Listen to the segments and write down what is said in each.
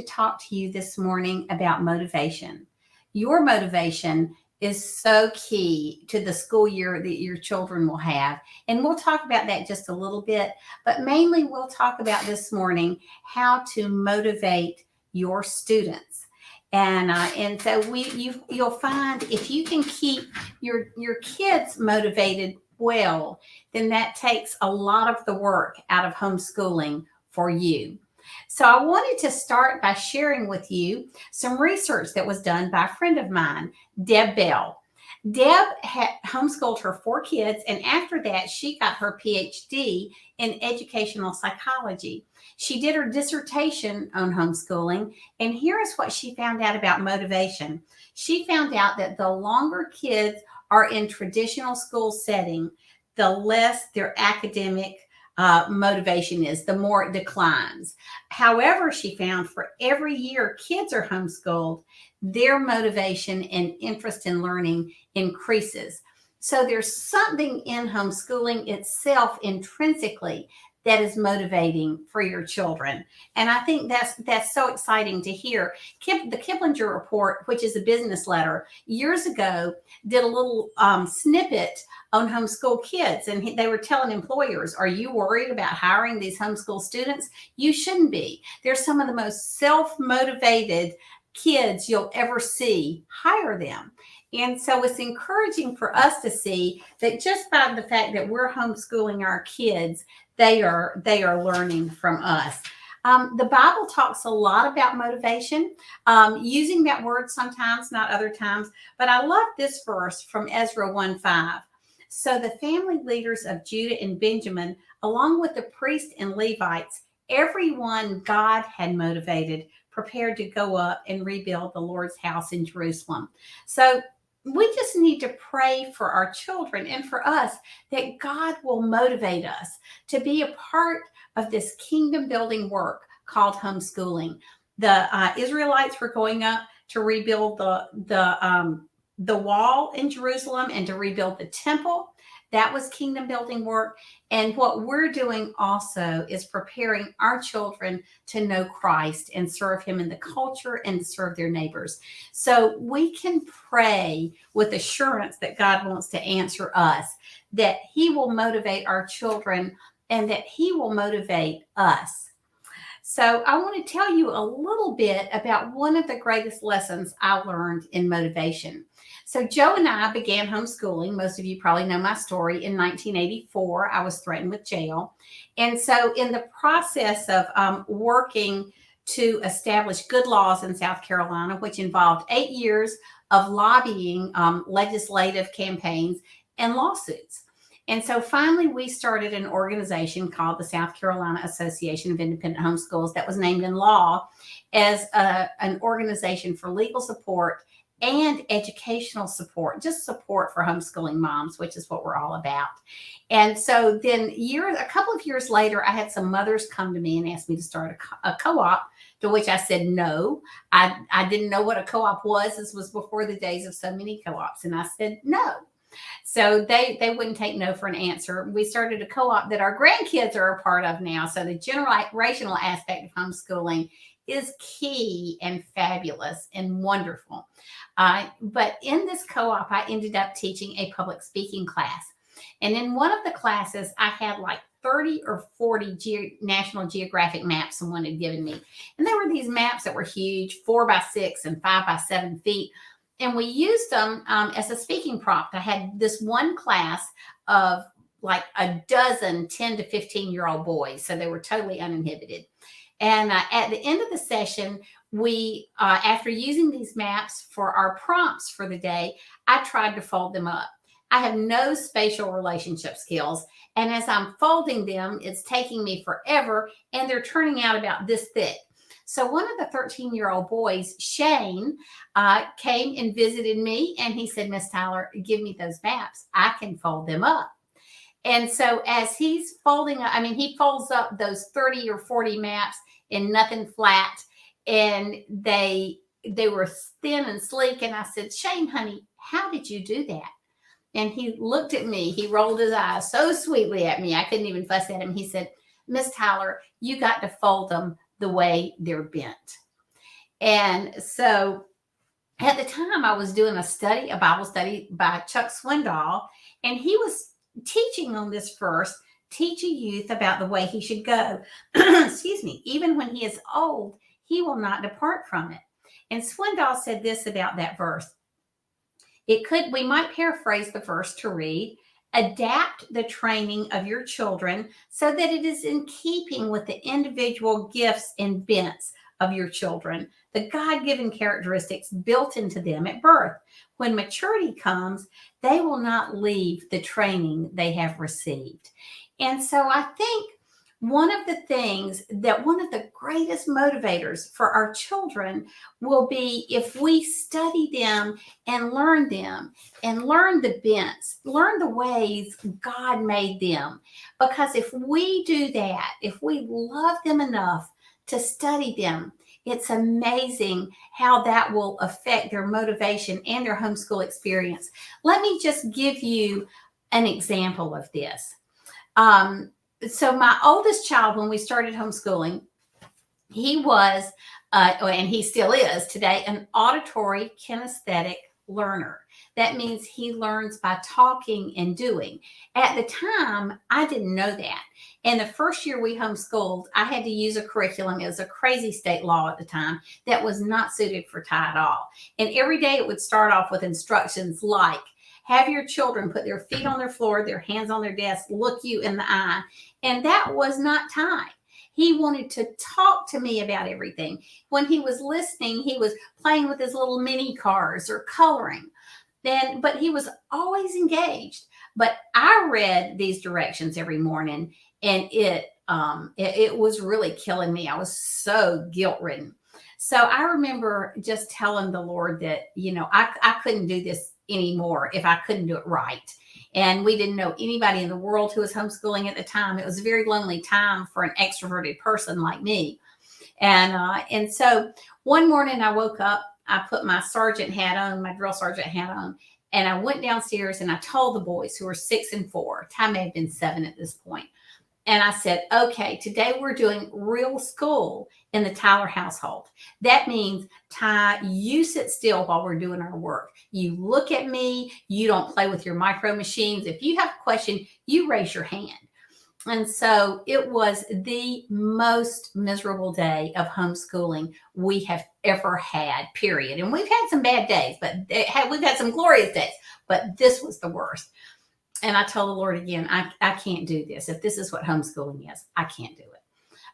to talk to you this morning about motivation. Your motivation is so key to the school year that your children will have. And we'll talk about that just a little bit, but mainly we'll talk about this morning how to motivate your students. And so you'll find if you can keep your kids motivated well, then that takes a lot of the work out of homeschooling for you. So I wanted to start by sharing with you some research that was done by a friend of mine, Deb Bell. Deb had homeschooled her 4 kids, and after that, she got her PhD in educational psychology. She did her dissertation on homeschooling, and here is what she found out about motivation. She found out that the longer kids are in traditional school setting, the less their academic motivation is, the more it declines. However, she found for every year kids are homeschooled, their motivation and interest in learning increases. So there's something in homeschooling itself intrinsically that is motivating for your children. And I think that's so exciting to hear. The Kiplinger Report, which is a business letter, years ago did a little snippet on homeschool kids. And they were telling employers, are you worried about hiring these homeschool students? You shouldn't be. They're some of the most self-motivated kids you'll ever see. Hire them. And so it's encouraging for us to see that just by the fact that we're homeschooling our kids, they are learning from us. The Bible talks a lot about motivation, using that word sometimes, not other times. But I love this verse from Ezra 1:5. So the family leaders of Judah and Benjamin, along with the priests and Levites, everyone God had motivated, prepared to go up and rebuild the Lord's house in Jerusalem. So we just need to pray for our children and for us that God will motivate us to be a part of this kingdom building work called homeschooling. The Israelites were going up to rebuild the wall in Jerusalem and to rebuild the temple. That was kingdom building work. And what we're doing also is preparing our children to know Christ and serve him in the culture and to serve their neighbors. So we can pray with assurance that God wants to answer us, that he will motivate our children and that he will motivate us. So I want to tell you a little bit about one of the greatest lessons I learned in motivation. So Joe and I began homeschooling. Most of you probably know my story. In 1984, I was threatened with jail. And so in the process of working to establish good laws in South Carolina, which involved 8 years of lobbying, legislative campaigns, and lawsuits. And so finally, we started an organization called the South Carolina Association of Independent Homeschools that was named in law as an organization for legal support and educational support, just support for homeschooling moms, which is what we're all about. And so then a couple of years later, I had some mothers come to me and ask me to start a co-op, to which I said no. I didn't know what a co-op was. This was before the days of so many co-ops. And I said no. So they wouldn't take no for an answer. We started a co-op that our grandkids are a part of now. So the generational aspect of homeschooling is key and fabulous and wonderful. But in this co-op, I ended up teaching a public speaking class. And in one of the classes, I had like 30 or 40 National Geographic maps someone had given me. And there were these maps that were huge, 4 by 6 and 5 by 7 feet. And we used them as a speaking prompt. I had this one class of like a dozen 10 to 15-year-old boys. So they were totally uninhibited. And at the end of the session, we, after using these maps for our prompts for the day, I tried to fold them up. I have no spatial relationship skills. And as I'm folding them, it's taking me forever. And they're turning out about this thick. So one of the 13-year-old boys, Shane, came and visited me. And he said, Miss Tyler, give me those maps. I can fold them up. And so as he's folding up, he folds up those 30 or 40 maps in nothing flat. And they were thin and sleek. And I said, Shane, honey, how did you do that? And he looked at me. He rolled his eyes so sweetly at me. I couldn't even fuss at him. He said, Miss Tyler, you got to fold them the way they're bent. And so at the time, I was doing a Bible study by Chuck Swindoll, and he was teaching on this verse, teach a youth about the way he should go. Excuse me. Even when he is old, he will not depart from it. And Swindoll said this about that verse. We might paraphrase the verse to read, adapt the training of your children so that it is in keeping with the individual gifts and bents of your children, the God-given characteristics built into them at birth. When maturity comes, they will not leave the training they have received. And so I think one of the greatest motivators for our children will be if we study them and learn the bents, learn the ways God made them. Because if we do that, if we love them enough to study them, it's amazing how that will affect their motivation and their homeschool experience. Let me just give you an example of this. So my oldest child, when we started homeschooling, he was, and he still is today, an auditory kinesthetic learner. That means he learns by talking and doing. At the time, I didn't know that. And the first year we homeschooled, I had to use a curriculum. It was a crazy state law at the time that was not suited for Ty at all. And every day it would start off with instructions like, have your children put their feet on their floor, their hands on their desk, look you in the eye. And that was not Ty. He wanted to talk to me about everything. When he was listening, he was playing with his little mini cars or coloring. But he was always engaged. But I read these directions every morning, and it was really killing me. I was so guilt-ridden. So I remember just telling the Lord that, I couldn't do this anymore if I couldn't do it right. And we didn't know anybody in the world who was homeschooling at the time. It was a very lonely time for an extroverted person like me. And so one morning I woke up, I put my sergeant hat on, my drill sergeant hat on, and I went downstairs and I told the boys who were 6 and 4, Ty may have been 7 at this point. And I said, okay, today we're doing real school in the Tyler household. That means, Ty, you sit still while we're doing our work. You look at me. You don't play with your micro machines. If you have a question, you raise your hand. And so it was the most miserable day of homeschooling we have ever had, period. And we've had some bad days, but we've had some glorious days. But this was the worst. And I told the Lord again, I can't do this. If this is what homeschooling is, I can't do it.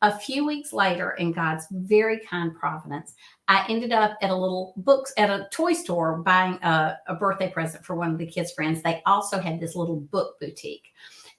A few weeks later, in God's very kind providence, I ended up at a toy store buying a birthday present for one of the kids' friends. They also had this little book boutique.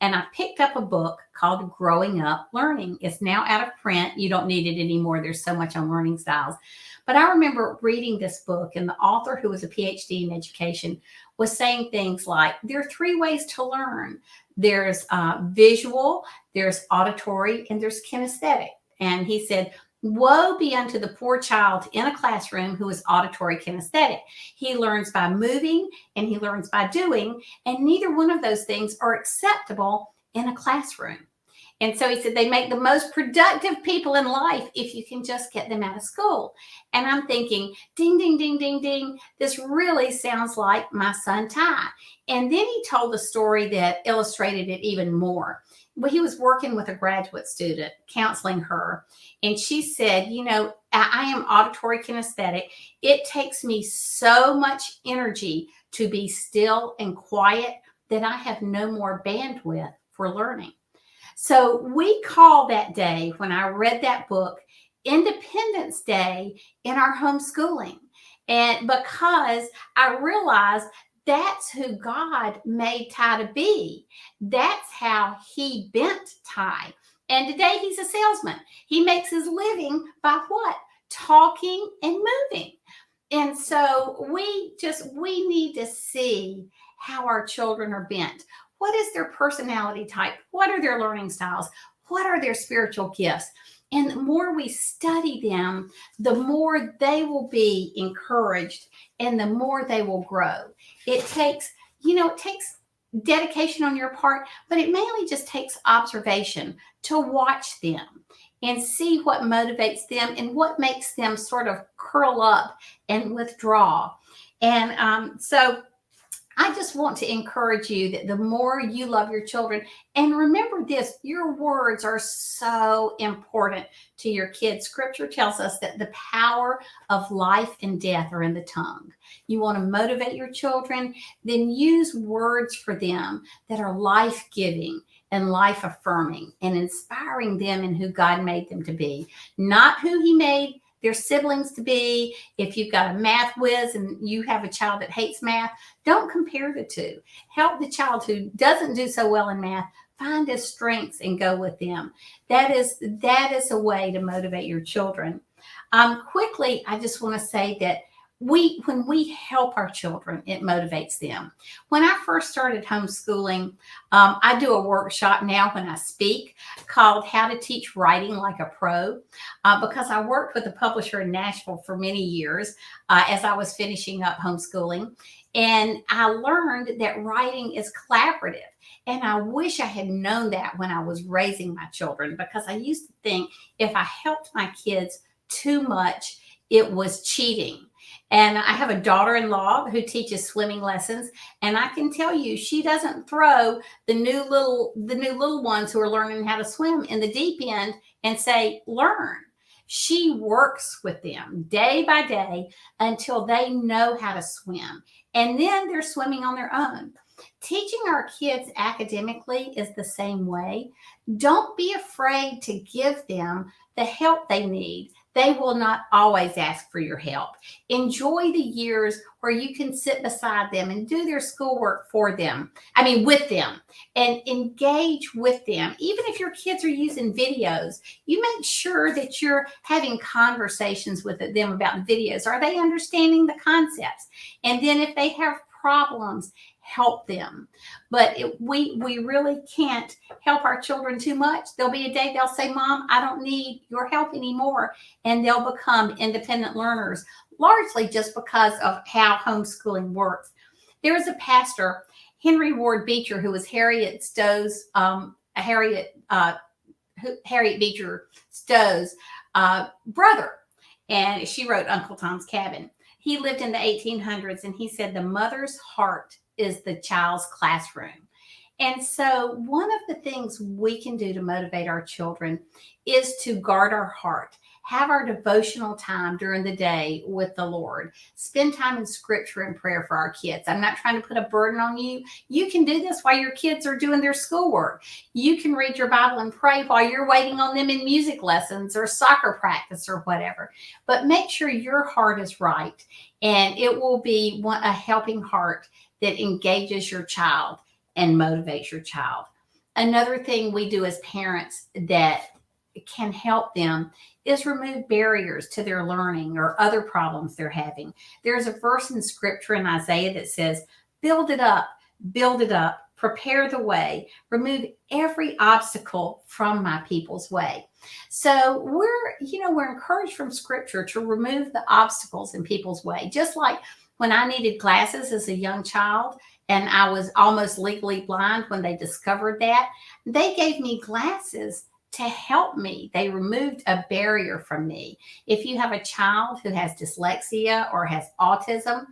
And I picked up a book called Growing Up Learning. It's now out of print. You don't need it anymore. There's so much on learning styles. But I remember reading this book, and the author, who was a PhD in education, was saying things like, there are 3 ways to learn. There's visual, there's auditory, and there's kinesthetic. And he said, woe be unto the poor child in a classroom who is auditory kinesthetic. He learns by moving and he learns by doing, and neither one of those things are acceptable in a classroom. And so he said they make the most productive people in life if you can just get them out of school. And I'm thinking, ding, ding, ding, ding, ding. This really sounds like my son Ty. And then he told a story that illustrated it even more. Well, he was working with a graduate student, counseling her. And she said, I am auditory kinesthetic. It takes me so much energy to be still and quiet that I have no more bandwidth for learning. So we call that day, when I read that book, Independence Day in our homeschooling. And because I realized that's who God made Ty to be. That's how he bent Ty. And today he's a salesman. He makes his living by what? Talking and moving. And so we need to see how our children are bent. What is their personality type? What are their learning styles? What are their spiritual gifts? And the more we study them, the more they will be encouraged and the more they will grow. It takes dedication on your part, but it mainly just takes observation to watch them. and see what motivates them and what makes them sort of curl up and withdraw. And so I just want to encourage you that the more you love your children, and remember this, your words are so important to your kids. Scripture tells us that the power of life and death are in the tongue. You want to motivate your children, then use words for them that are life giving and life affirming and inspiring them in who God made them to be, not who He made their siblings to be. If you've got a math whiz and you have a child that hates math, don't compare the two. Help the child who doesn't do so well in math find his strengths and go with them. That is a way to motivate your children. Quickly, I just want to say that when we help our children, it motivates them. When I first started homeschooling, I do a workshop now when I speak called How to Teach Writing Like a Pro, because I worked with a publisher in Nashville for many years as I was finishing up homeschooling. And I learned that writing is collaborative. And I wish I had known that when I was raising my children, because I used to think if I helped my kids too much, it was cheating. And I have a daughter-in-law who teaches swimming lessons, and I can tell you she doesn't throw the new little ones who are learning how to swim in the deep end and say, learn. She works with them day by day until they know how to swim. And then they're swimming on their own. Teaching our kids academically is the same way. Don't be afraid to give them the help they need. They will not always ask for your help. Enjoy the years where you can sit beside them and do their schoolwork with them, and engage with them. Even if your kids are using videos, you make sure that you're having conversations with them about the videos. Are they understanding the concepts? And then if they have problems, help them. But we really can't help our children too much. There'll be a day they'll say, Mom, I don't need your help anymore. And they'll become independent learners, largely just because of how homeschooling works. There was a pastor, Henry Ward Beecher, who was Harriet Beecher Stowe's brother. And she wrote Uncle Tom's Cabin. He lived in the 1800s, and he said the mother's heart is the child's classroom. And so one of the things we can do to motivate our children is to guard our heart, have our devotional time during the day with the Lord, spend time in scripture and prayer for our kids. I'm not trying to put a burden on you. You can do this while your kids are doing their schoolwork. You can read your Bible and pray while you're waiting on them in music lessons or soccer practice or whatever. But make sure your heart is right, and it will be a helping heart that engages your child and motivates your child. Another thing we do as parents that can help them is remove barriers to their learning or other problems they're having. There's a verse in scripture in Isaiah that says, build it up, prepare the way, remove every obstacle from my people's way. So we're encouraged from scripture to remove the obstacles in people's way. Just like when I needed glasses as a young child and I was almost legally blind when they discovered that, they gave me glasses to help me. They removed a barrier from me. If you have a child who has dyslexia or has autism,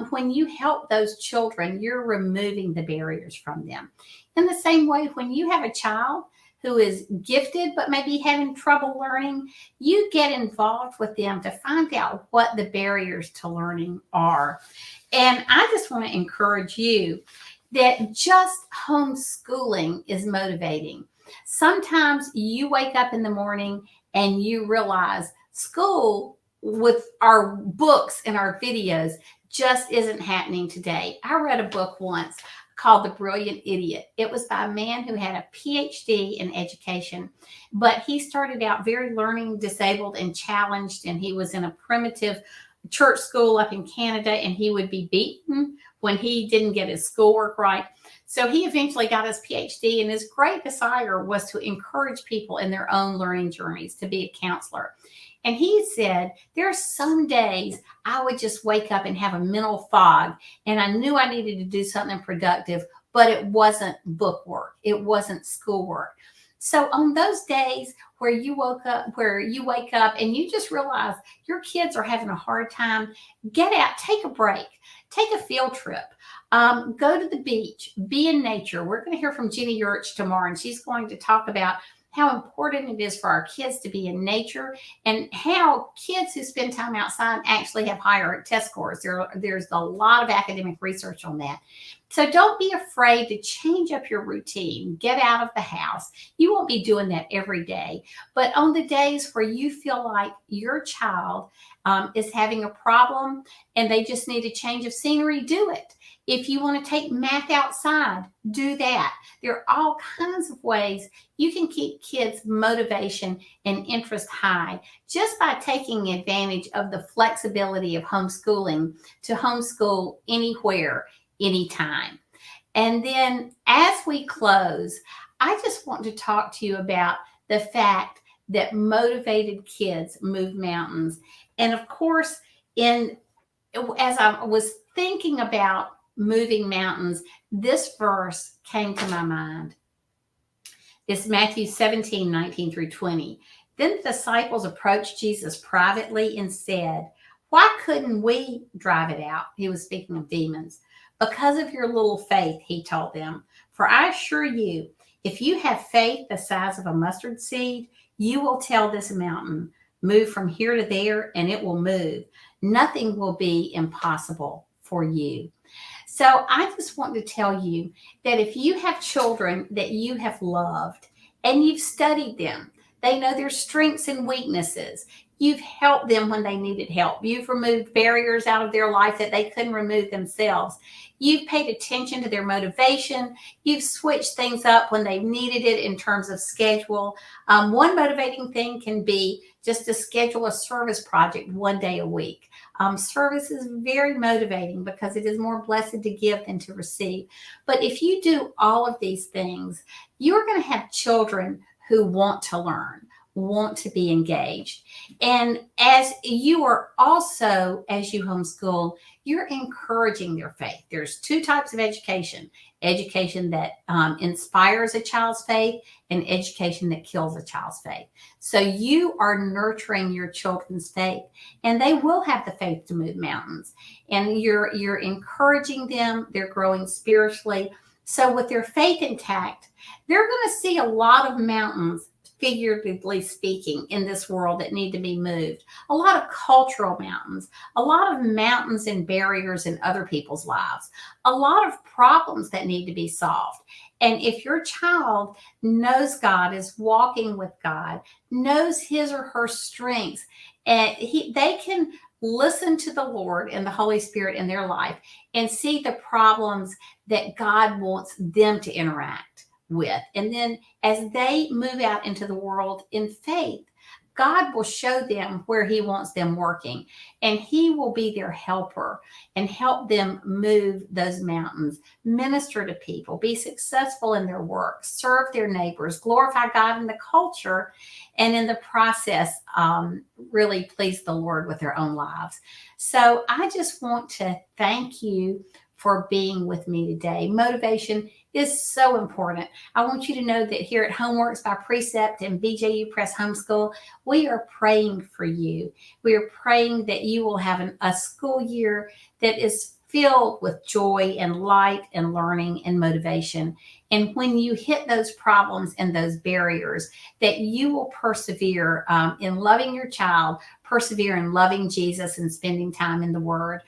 when you help those children, you're removing the barriers from them. In the same way, when you have a child who is gifted but maybe having trouble learning, you get involved with them to find out what the barriers to learning are. And I just want to encourage you that just homeschooling is motivating. Sometimes you wake up in the morning and you realize school with our books and our videos just isn't happening today. I read a book once called The Brilliant Idiot. It was by a man who had a PhD in education, but he started out very learning disabled and challenged, and he was in a primitive church school up in Canada, and he would be beaten when he didn't get his schoolwork right. So he eventually got his PhD, and his great desire was to encourage people in their own learning journeys, to be a counselor. And he said, there are some days I would just wake up and have a mental fog, and I knew I needed to do something productive, but it wasn't book work. It wasn't schoolwork. So on those days where you wake up and you just realize your kids are having a hard time, get out, take a break, take a field trip, go to the beach, be in nature. We're going to hear from Jenny Urich tomorrow, and she's going to talk about how important it is for our kids to be in nature and how kids who spend time outside actually have higher test scores. There's a lot of academic research on that. So don't be afraid to change up your routine. Get out of the house. You won't be doing that every day. But on the days where you feel like your child is having a problem and they just need a change of scenery, do it. If you want to take math outside, do that. There are all kinds of ways you can keep kids' motivation and interest high just by taking advantage of the flexibility of homeschooling to homeschool anywhere, anytime. And then as we close, I just want to talk to you about the fact that motivated kids move mountains. And of course, as I was thinking about moving mountains, this verse came to my mind. It's Matthew 17:19-20. Then the disciples approached Jesus privately and said, "Why couldn't we drive it out?" He was speaking of demons. "Because of your little faith," he told them. "For I assure you, if you have faith the size of a mustard seed, you will tell this mountain, 'Move from here to there,' and it will move. Nothing will be impossible for you." So I just want to tell you that if you have children that you have loved and you've studied them, they know their strengths and weaknesses. You've helped them when they needed help. You've removed barriers out of their life that they couldn't remove themselves. You've paid attention to their motivation. You've switched things up when they needed it in terms of schedule. One motivating thing can be just to schedule a service project one day a week. Service is very motivating because it is more blessed to give than to receive. But if you do all of these things, you're going to have children who want to learn, want to be engaged. And as you are also, as you homeschool, you're encouraging their faith. There's two types of education: education that inspires a child's faith and education that kills a child's faith. So you are nurturing your children's faith, and they will have the faith to move mountains. And you're encouraging them. They're growing spiritually. So with their faith intact, they're going to see a lot of mountains, figuratively speaking, in this world that need to be moved. A lot of cultural mountains, a lot of mountains and barriers in other people's lives, a lot of problems that need to be solved. And if your child knows God, is walking with God, knows his or her strengths, and they can listen to the Lord and the Holy Spirit in their life and see the problems that God wants them to interact with. And then as they move out into the world in faith, God will show them where he wants them working, and he will be their helper and help them move those mountains, minister to people, be successful in their work, serve their neighbors, glorify God in the culture, and in the process, really please the Lord with their own lives. So I just want to thank you for being with me today. Motivation is so important. I want you to know that here at Homeworks by Precept and BJU Press Homeschool, we are praying for you. We are praying that you will have a school year that is filled with joy and light and learning and motivation. And when you hit those problems and those barriers, that you will persevere in loving your child, persevere in loving Jesus and spending time in the Word.